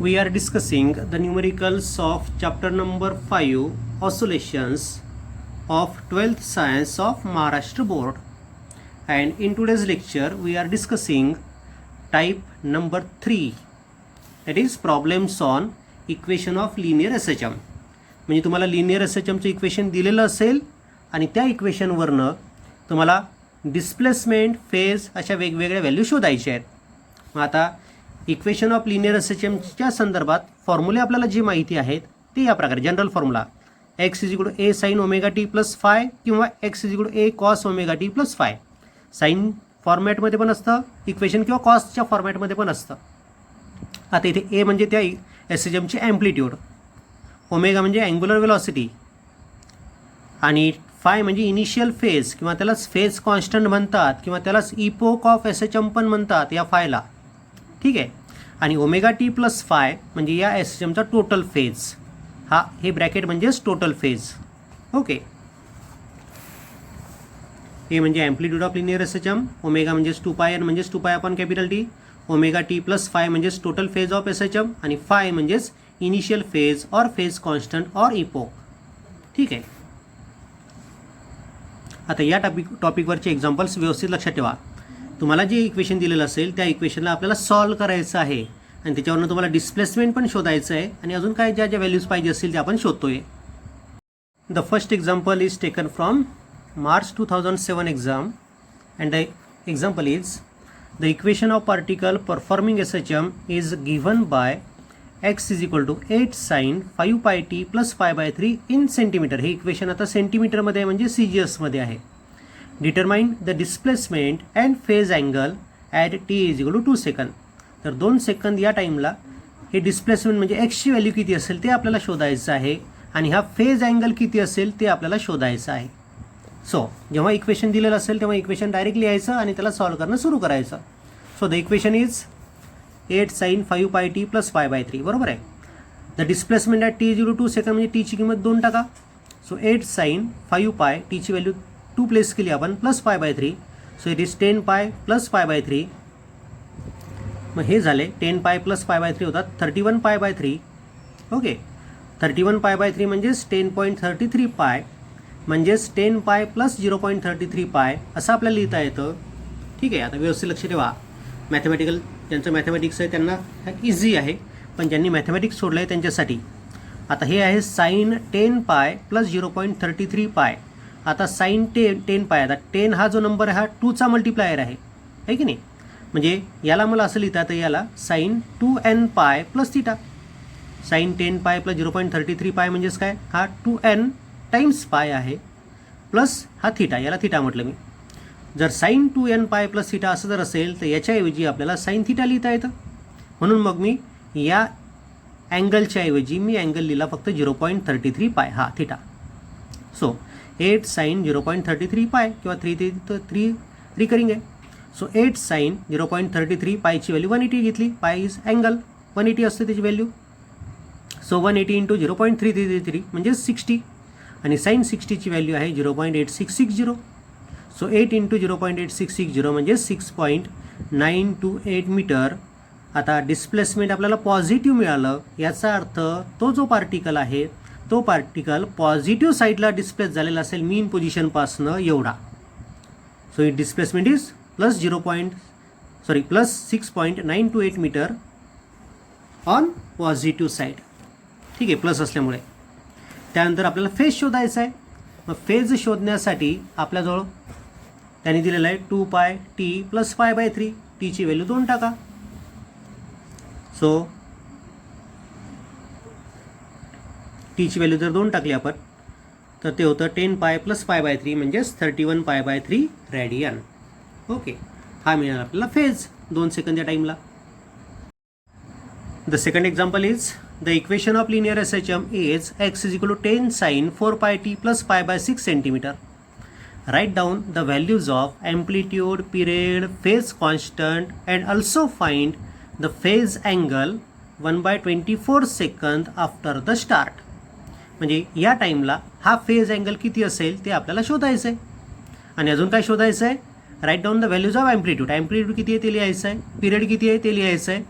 We are discussing the numericals of chapter number 5 oscillations of 12th science of Maharashtra board, and in today's lecture we are discussing type number 3, that is problems on equation of linear SHM. म्हणजे तुम्हाला linear SHMचं equation दिलेलं असेल आणि त्या इक्वेशनवरनं तुम्हाला displacement phase अशा वेगवेगळ्या value शोधायच्या आहेत. मग आता इक्वेशन ऑफ लिनियर SHMच्या संदर्भात फॉर्म्युले आपल्याला जी माहिती आहेत ते या प्रकारे general formula x = a sin omega T plus phi किंवा x = a cos omega T plus phi. Sine फॉर्मॅटमध्ये पण असतं इक्वेशन किंवा कॉसच्या फॉर्मॅटमध्ये पण असतं. आता इथे ए म्हणजे त्या SHMची ॲम्प्लिट्यूड, ओमेगा म्हणजे अँग्युलर वेलॉसिटी आणि फाय म्हणजे इनिशियल फेज किंवा त्यालाच फेज कॉन्स्टंट म्हणतात किंवा त्यालाच इपोक ऑफ SHM पण म्हणतात या फायला. ठीक आहे. आणि ओमेगा टी प्लस फाय म्हणजे या SHMचा टोटल फेज. हे ब्रॅकेट म्हणजेच टोटल फेज. ओके. ए म्हणजे amplitude of linear SHM, omega म्हणजेच 2πn म्हणजेच 2π upon capital T, omega T plus phi म्हणजेच टोटल फेज ऑफ SHM आणि फाय म्हणजेच इनिशियल फेज और फेज कॉन्स्टंट और इपोक. ठीक आहे. आता या टॉपिकवरचे एक्झाम्पल्स व्यवस्थित लक्षात ठेवा. तुम्हाला जे इक्वेशन दिलेलं असेल त्या इक्वेशनला आपल्याला सॉल्व करायचं आहे आणि त्याच्यावरून तुम्हाला डिस्प्लेसमेंट पण शोधायचं आहे आणि अजून काय ज्या ज्या व्हॅल्यूज पाहिजे असतील ते आपण शोधतोय. The first example is taken from March 2007 exam, and the example is the equation of particle performing SHM is given by x = 8 sin 5 pi t plus pi by 3 in centimeter. हे equation आता सेंटीमीटरमध्ये आहे म्हणजे CGS मध्ये आहे. Determine the displacement and phase angle at t = 2 second. तर 2 second या टाईमला हे डिस्प्लेसमेंट म्हणजे एक्सची व्हॅल्यू किती असेल ते आपल्याला शोधायचं आहे आणि हा फेज अँगल किती असेल ते आपल्याला शोधायचं आहे. सो जेव्हा इक्वेशन दिलेलं असेल तेव्हा इक्वेशन डायरेक्ट लिहायचं आणि त्याला सॉल्व करणं सुरू करायचं. So the equation is 8 sin 5 pi t plus pi by 3. बरोबर आहे. The displacement at t = 2 second म्हणजे टीची किंमत 2 टाका. सो 8 sin 5 pi टीची व्हॅल्यू 2 प्लेस केली आपण plus pi by 3. So it is 10 pi plus pi by 3. मग हे झाले 10 pi प्लस pi by 3 होतात 31 pi by 3. Okay. 31 pi by 3 म्हणजेच 10.33 pi म्हणजेच 10 पाय प्लस 0.33 पाय असं आपल्याला लिहिता येतं. ठीक आहे. आता व्यवस्थित लक्ष ठेवा. मॅथमॅटिकल ज्यांचं मॅथमॅटिक्स आहे त्यांना इझी आहे, पण ज्यांनी मॅथमॅटिक्स सोडलं आहे त्यांच्यासाठी आता हे आहे साईन 10 पाय प्लस 0.33 पाय. आता साईन 10 पाय, आता 10 हा जो नंबर आहे हा 2चा मल्टिप्लायर आहे की नाही. म्हणजे याला मला असं लिहिता येतं, याला साईन 2n पाय प्लस थिटा. साईन 10 पाय प्लस 0.33 पाय म्हणजेच काय, हा 2n टाइम्स पाय आहे प्लस हा थिटा, याला थिटा म्हटलं मी. जर साईन 2n पाय प्लस थिटा असं जर असेल तर याच्याऐवजी आपल्याला साईन थिटा लिहिता येतं. म्हणून मग मी या अँगलच्या ऐवजी मी अँगल लिहिला फक्त 0.33 पाय हा थिटा. सो 8 साईन 0.33 पाय किंवा 3 रिकरिंग आहे. सो 8 साईन 0.33 पायची व्हॅल्यू 180 घेतली. पाय इज अँगल 180 असते त्याची व्हॅल्यू. सो 180 × 0.333 म्हणजे 60 आणि साईन 60ची व्हॅल्यू आहे 0.8660. सो 8 × 0.8660 म्हणजे 6.928 मीटर. आता डिस्प्लेसमेंट आपल्याला पॉझिटिव्ह मिळालं, याचा अर्थ तो जो पार्टिकल आहे तो पार्टिकल पॉझिटिव्ह साईडला डिस्प्लेस झालेला असेल मीन पोझिशनपासनं एवढा. So it displacement is plus 6.928 metre on positive side. ठीक आहे, प्लस असल्यामुळे. त्यानंतर आपल्याला फेज शोधायचा आहे. मग फेज शोधण्यासाठी आपल्याजवळ त्यांनी दिलेलं आहे 2π t प्लस pi by 3. टीची व्हॅल्यू 2 टाका. सो टीची व्हॅल्यू जर 2 टाकली आपण तर ते होतं 10 pi प्लस pi by 3 म्हणजेच 31 pi by 3 रेडियन. ओके. हा मिळाला आपल्याला फेज 2 सेकंद या टाईमला. The second example is the equation of linear SHM is x = 10 sin 4 pi t plus pi by 6 centimeter. Write down the values of amplitude, period, phase constant and also find the phase angle 1/24 second after the start. म्हणजे या टाईमला हा phase angle किती असेल ते आपल्याला शोधायचं आहे. आणि अजून काय शोधायचं आहे, write down the values of amplitude. Amplitude किती आहे ते लिहायचं आहे, पिरियड किती आहे ते लिहायचं आहे,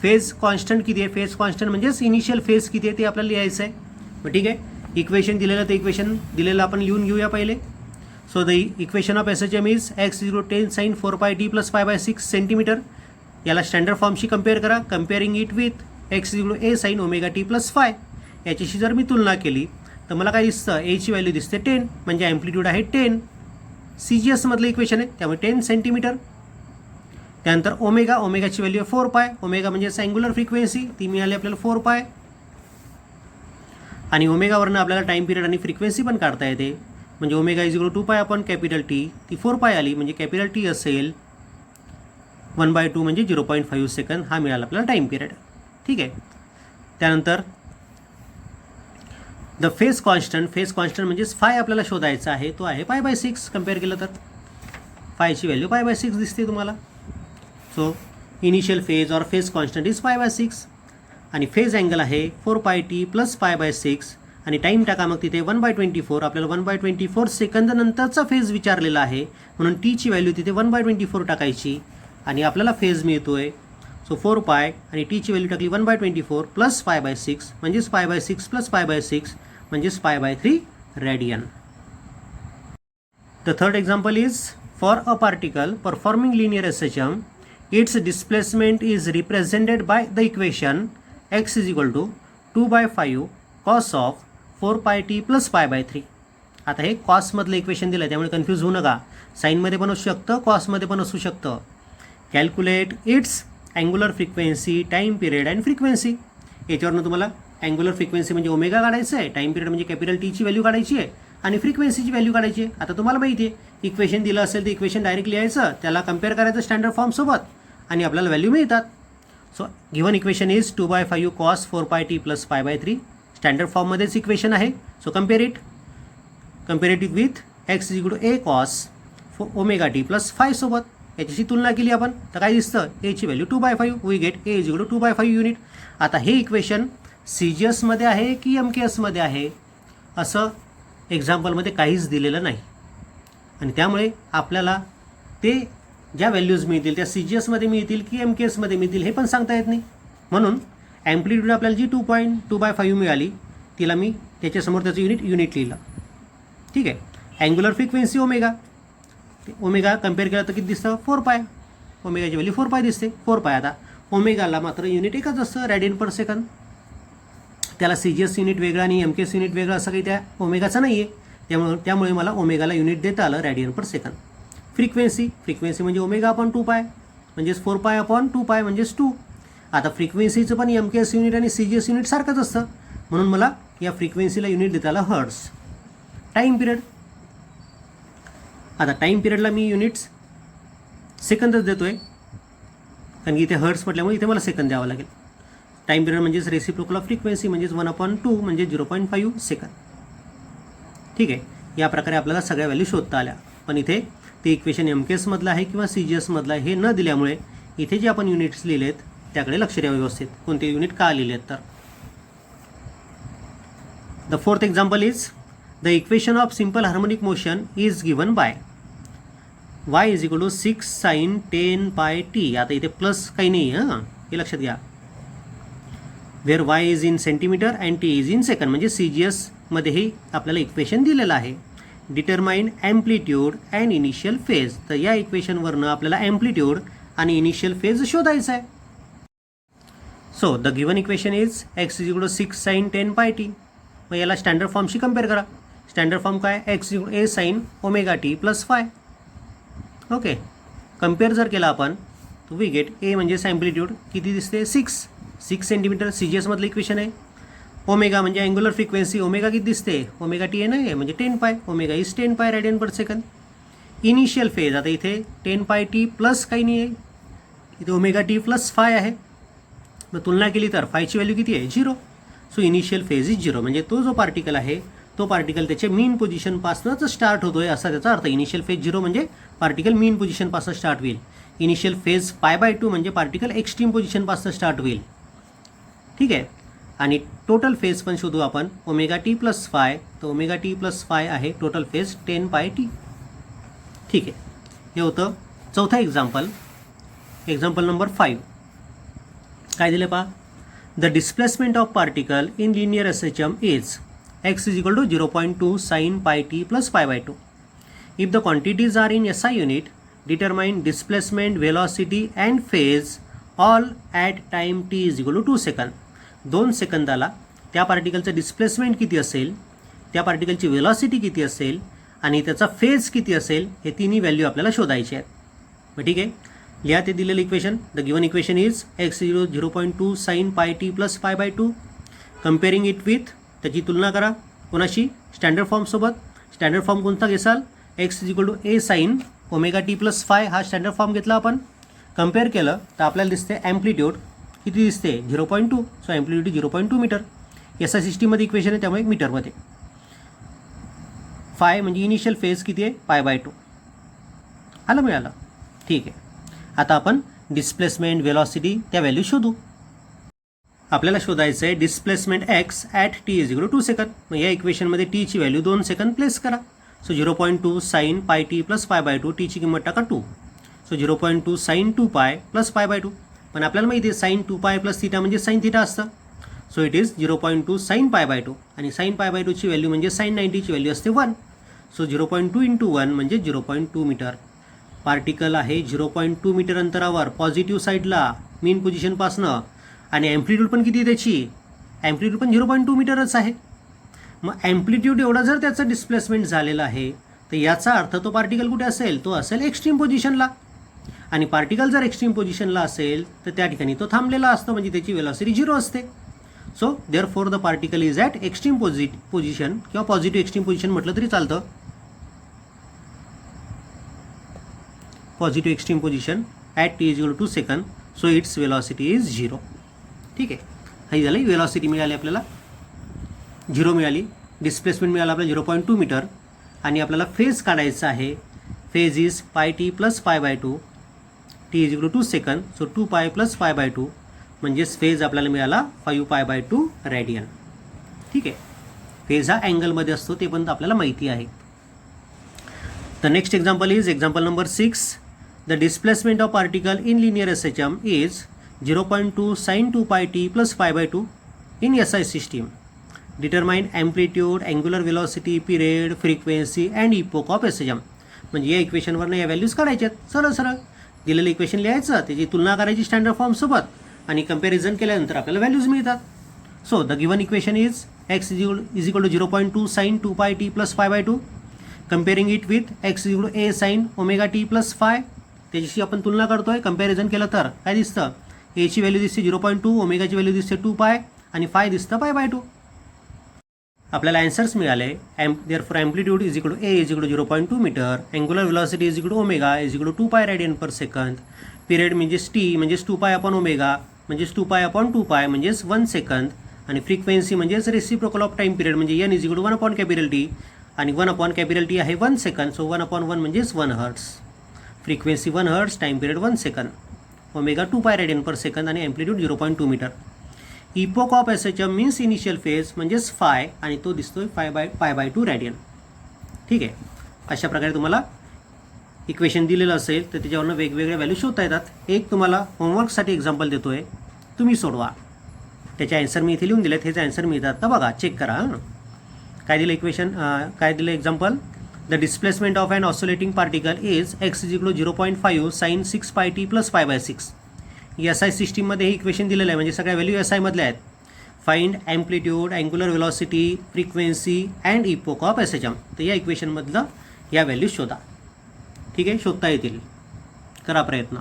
फेज कॉन्स्टंट किती आहे, फेज कॉन्स्टंट म्हणजेच इनिशियल फेज किती आहे ते आपल्याला लिहायचं आहे. मग ठीक आहे, इक्वेशन दिलेलं ते इक्वेशन दिलेलं आपण लिहून घेऊया पहिले. So the equation of SHM is x is 10 sin 4πt plus 5/6 centimetre. याला स्टँडर्ड फॉर्मशी कम्पेअर करा. Comparing it with x is a sin ω_t plus 5. याच्याशी जर मी तुलना केली तर मला काय दिसतं, a ची व्हॅल्यू दिसते 10 म्हणजे ॲम्प्लिट्यूड आहे 10. CGS मधलं इक्वेशन आहे त्यामुळे 10 सेंटीमीटर. त्यानंतर ओमेगाची व्हॅल्यू आहे 4π. ओमेगा म्हणजे अँग्युलर फ्रिक्वेन्सी, ती मिळाली आपल्याला 4π. आणि ओमेगावरनं आपल्याला टाईम पिरियड आणि फ्रिक्वेन्सी पण काढता येते. म्हणजे ओमेगा इज 2π आपण कॅपिटल टी, ती 4π आली म्हणजे कॅपिटल टी असेल 1/2 म्हणजे 0.5 सेकंद. हा मिळाला आपल्याला टाईम पिरियड. ठीक आहे. त्यानंतर द फेज कॉन्स्टंट म्हणजेच फाय आपल्याला शोधायचा आहे, तो आहे π/6. कम्पेअर केलं तर फायची व्हॅल्यू π/6 दिसते तुम्हाला. So initial phase or phase constant is π/6 आणि फेज अँगल आहे 4πt प्लस π/6 आणि टाईम टाका मग तिथे 1/24. आपल्याला 1/24 सेकंद नंतरचा फेज विचारलेला आहे म्हणून टीची व्हॅल्यू तिथे 1/24 टाकायची आणि आपल्याला फेज मिळतोय. सो 4π आणि टीची व्हॅल्यू टाकली 1/24 प्लस π/6 म्हणजेच π/6 प्लस π/6 म्हणजेच π/3 radian. The third example is for a particle performing linear SHM, its displacement is represented by the equation x is equal to 2/5 cos of 4πt plus π/3. आता हे कॉसमधलं equation दिलं आहे त्यामुळे कन्फ्यूज होऊ नका. साईनमध्ये पण असू शकतं, कॉसमध्ये पण असू शकतं. Calculate its angular frequency, time period and frequency. याच्यावरनं तुम्हाला अँग्युलर फ्रिक्वेन्सी म्हणजे ओमेगा काढायचं आहे, टाईम पिरियड म्हणजे कॅपिटल टीची व्हॅल्यू काढायची आहे आणि फ्रिक्वेन्सीची व्हॅल्यू काढायची आहे. आता तुम्हाला माहिती आहे इक्वेशन दिलं असेल तर इक्वेशन डायरेक्ट लिहायचं, त्याला कम्पेअर करायचं स्टँडर्ड फॉर्मसोबत आणि आपल्याला व्हॅल्यू मिळतात. So given equation is 2/5 cos 4πt plus π/3. Standard फॉर्ममध्येच इक्वेशन आहे. So compare it with x is a cos ω_t plus 5 सोबत. याच्याशी तुलना केली आपण तर काय दिसतं, a ची value 2/5. We get a is 2/5 unit. आता हे इक्वेशन CGS मध्ये आहे की MKS मध्ये आहे असं एक्झाम्पलमध्ये काहीच दिलेलं नाही आणि त्यामुळे आपल्याला ते ज्या व्हॅल्यूज मिळतील त्या CGS मध्ये मिळतील की MKS मध्ये मिळतील हे पण सांगता येत नाही. म्हणून ॲम्प्लिट्यूड आपल्याला जी 2.2/5 मिळाली तिला मी त्याच्यासमोर त्याचं युनिट लिहिलं. ठीक आहे. अँग्युलर फ्रिक्वेन्सी ओमेगा कम्पेअर केला तर किती दिसतं, 4π. ओमेगाची व्हॅल्यू 4π दिसते. 4π. आता ओमेगाला मात्र युनिट एकच असतं, रेडियन पर सेकंद. त्याला CGS युनिट वेगळं आणि MKS युनिट वेगळं असं काही त्या ओमेगाचं नाही आहे. त्यामुळे मला ओमेगाला युनिट देता आलं रेडियन पर सेकंद. फ्रिक्वेन्सी म्हणजे ओमेगा अपॉन 2π म्हणजेच 4π अपॉन 2π म्हणजेच 2. आता फ्रिक्वेन्सीचं पण MKS युनिट आणि CGS युनिट सारखंच असतं म्हणून मला या फ्रिक्वेन्सीला युनिट देता आलं हर्ट्स. टाईम पिरियड, आता टाईम पिरियडला मी युनिट्स सेकंदच देतो आहे कारण की इथे हर्ट्स म्हटल्यामुळे इथे मला सेकंद द्यावं लागेल. टाईम पिरियड म्हणजेच रेसिप्रोकल ऑफ फ्रिक्वेन्सी म्हणजेच 1/2 म्हणजे 0.5 सेकंद. ठीक आहे. या प्रकारे आपल्याला सगळ्या व्हॅल्यू शोधता आल्या. पण इथे ते इक्वेशन MKS मधलं आहे किंवा CGS मधलं आहे हे न दिल्यामुळे इथे जे आपण युनिट्स लिहिलेत त्याकडे लक्ष द्यावं व्यवस्थित, कोणते युनिट का लिहिलेत तर. The fourth example is the equation of simple harmonic motion is given by y is equal to 6 sin 10πt. आता इथे प्लस काही नाही आहे, हां हे लक्षात घ्या. Where y is in centimetre and t is in second म्हणजे CGS मध्येही आपल्याला इक्वेशन दिलेलं आहे. Determine amplitude and initial phase. तर या इक्वेशनवरनं आपल्याला ॲम्प्लिट्यूड आणि इनिशियल फेज शोधायचा आहे. So the given equation is x is equal to 6 sin 10πt. मग याला स्टँडर्ड फॉर्मशी कम्पेअर करा. स्टँडर्ड फॉर्म काय, x is a sin ω_t plus 5. Okay. Compare जर केला आपण तर वी गेट a म्हणजेच ॲम्प्लिट्यूड किती दिसते 6 सेंटीमीटर. CGS मधलं इक्वेशन आहे. ओमेगा म्हणजे अँग्युलर फ्रिक्वेन्सी, ओमेगा किती दिसते, ω_t आहे नाही म्हणजे 10π. Omega is 10π radian per second. Initial phase, आता इथे 10πt प्लस काही नाही आहे, इथे ω_t प्लस 5 आहे. मग तुलना केली तर 5ची व्हॅल्यू किती आहे, 0. सो इनिशियल फेज इज 0 म्हणजे तो जो पार्टिकल आहे तो पार्टिकल त्याच्या मीन पोझिशनपासूनच स्टार्ट होतोय असा त्याचा अर्थ. इनिशियल फेज 0 म्हणजे पार्टिकल मीन पोझिशनपासून स्टार्ट होईल. इनिशियल फेज π/2 म्हणजे पार्टिकल एक्स्ट्रीम पोझिशनपासून स्टार्ट होईल. ठीक आहे. आणि टोटल फेज पण शोधू आपण ω_t प्लस 5. तर ω_t प्लस 5 आहे टोटल फेज 10πt. ठीक आहे. हे होतं चौथा एक्झाम्पल नंबर 5. काय दिलं पहा, the displacement of particle in linear S H M is x is equal to 0.2 sine pi T plus pi by 2. If the quantities are in SI unit, determine displacement, velocity and phase all at time t is equal to 2 second. 2 सेकंदाला त्या पार्टिकलचं displacement किती असेल, त्या पार्टिकलची velocity किती असेल आणि त्याचा phase किती असेल, हे तिन्ही व्हॅल्यू आपल्याला शोधायचे आहेत. मग ठीक आहे, लिहा ते दिलेलं equation. The given equation is x 0.2 sine pi T plus pi by 2. Comparing it with, त्याची तुलना करा कोणाशी, स्टँडर्ड फॉर्मसोबत. स्टँडर्ड फॉर्म कोणता घेसाल, x is equal to A sine omega T plus phi, हा स्टँडर्ड फॉर्म घेतला आपण. कम्पेअर केलं तर आपल्याला दिसते ॲम्प्लिट्यूड किती दिसते, 0.2. So amplitude 0.2 metre. SI सिस्टीममध्ये इक्वेशन आहे त्यामुळे मीटरमध्ये. फाय म्हणजे इनिशियल फेज किती आहे, पाय बाय 2. आलं मिळालं, ठीक आहे. आता आपण डिस्प्लेसमेंट, वेलॉसिटी त्या व्हॅल्यू शोधू. आपल्याला शोधायचं आहे displacement x at t is equal to 2 सेकंद. मग या इक्वेशनमध्ये t ची व्हॅल्यू 2 सेकंद प्लेस करा. So 0.2 sine pi T plus pi by 2, टीची किंमत टाका 2. So 0.2 sine 2 pi plus pi by 2. पण आपल्याला माहिती आहे साइन 2 पाय प्लस थिटा म्हणजे साइन थिटा असतं. So it is 0.2 sine pi by 2. आणि साइन पाय बाय 2ची व्हॅल्यू म्हणजे साइन 90ची व्हॅल्यू असते 1. सो 0.2 इंटू 1 म्हणजे 0.2 मीटर. पार्टिकल आहे 0.2 मीटर अंतरावर पॉझिटिव्ह साईडला मीन पोझिशनपासनं. आणि ॲम्प्लिट्यूड पण किती त्याची, ॲम्प्लिट्यूड पण 0.2 मीटरच आहे. मग ॲम्प्लिट्यूड एवढा जर त्याचं डिस्प्लेसमेंट झालेलं आहे तर याचा अर्थ तो पार्टिकल कुठे असेल, तो असेल एक्स्ट्रीम पोझिशनला. आणि पार्टिकल जर एक्स्ट्रीम पोझिशनला असेल तर त्या ठिकाणी तो थांबलेला असतो, म्हणजे त्याची वेलॉसिटी 0 असते. So therefore the particle is at extreme position किंवा पॉझिटिव्ह एक्स्ट्रीम पोझिशन म्हटलं तरी चालतं. Positive extreme position at t is equal to 2 सेकंद. So its velocity is 0. ठीक आहे, ही झाली वेलॉसिटी मिळाली आपल्याला, 0 मिळाली. डिस्प्लेसमेंट मिळाला आपल्याला 0.2 मीटर. आणि आपल्याला फेज काढायचा आहे. Phase is pi T plus pi by 2, T is equal to 2 सेकंद. So 2 pi plus pi by 2 म्हणजेच फेज आपल्याला मिळाला 5 पाय बाय 2 रेडियन. ठीक आहे, फेज हा अँगलमध्ये असतो ते पण आपल्याला माहिती आहे. The next example is example number 6. The displacement of particle in linear SHM is 0.2 sine 2 pi T plus pi by 2 in SI सिस्टीम. Determine amplitude, angular velocity, period, frequency and epoch of SHM. म्हणजे या इक्वेशनवरनं या values काढायच्यात. सरळ सरळ दिलेलं equation लिहायचं, त्याची तुलना करायची स्टँडर्ड फॉर्मसोबत आणि कंपॅरिझन केल्यानंतर आपल्याला व्हॅल्यूज मिळतात. So the given equation is x is equal to 0.2 sine 2 pi T plus pi by 2. Comparing it with x is equal to A sine omega T plus phi. त्याच्याशी आपण तुलना करतोय. Comparison केलं तर काय दिसतं, एची व्हॅल्यू दिसते 0.2, ओमेगाची व्हॅल्यू दिसते 2 पाय आणि फाय दिसतं पाय बाय 2. आपल्याला आन्सर्स मिळाले. Therefore amplitude is equal to A is equal to 0.2 metre. Angular velocity is equal to omega is equal to 2 पाय रेडियन पर सेकंद. पिरियड म्हणजेच टी म्हणजेच 2 पाय अपॉन ओमेगा म्हणजेच 2 पाय अपॉन 2 पाय म्हणजेच 1 second. आणि frequency म्हणजेच reciprocal of time period म्हणजे n is equal to 1 upon capital T. आणि 1 अपॉन कॅपिटल टी आहे 1 सेकंद. सो 1 अपॉन 1 म्हणजेच 1 hertz. Frequency 1 hertz, time period 1 second. Omega 2 पाय रेडियन पर सेकंद आणि amplitude 0.2 metre. Epoch of SHM means initial phase म्हणजेच phi आणि तो दिसतोय पाय बाय 2 रेडियन. ठीक आहे, अशा प्रकारे तुम्हाला इक्वेशन दिलेलं असेल तर त्याच्यावरनं वेगवेगळ्या व्हॅल्यू शोधता येतात. एक तुम्हाला होमवर्कसाठी एक्झाम्पल देतोय, तुम्ही सोडवा. त्याचे आन्सर मी इथे लिहून दिलेत, हेच आन्सर मिळतात तर बघा, चेक करा. काय दिलं इक्वेशन, काय दिलं example. The displacement of an oscillating particle is x is equal to 0.5 sine 6 pi T plus pi by 6. SI सिस्टीममध्ये हे इक्वेशन दिलेलं आहे, म्हणजे सगळ्या व्हॅल्यू SI मधल्या आहेत. Find amplitude, angular velocity, frequency and epoch of SHM. तर या इक्वेशनमधलं या व्हॅल्यू शोधा. ठीक आहे, शोधता येतील, करा प्रयत्न.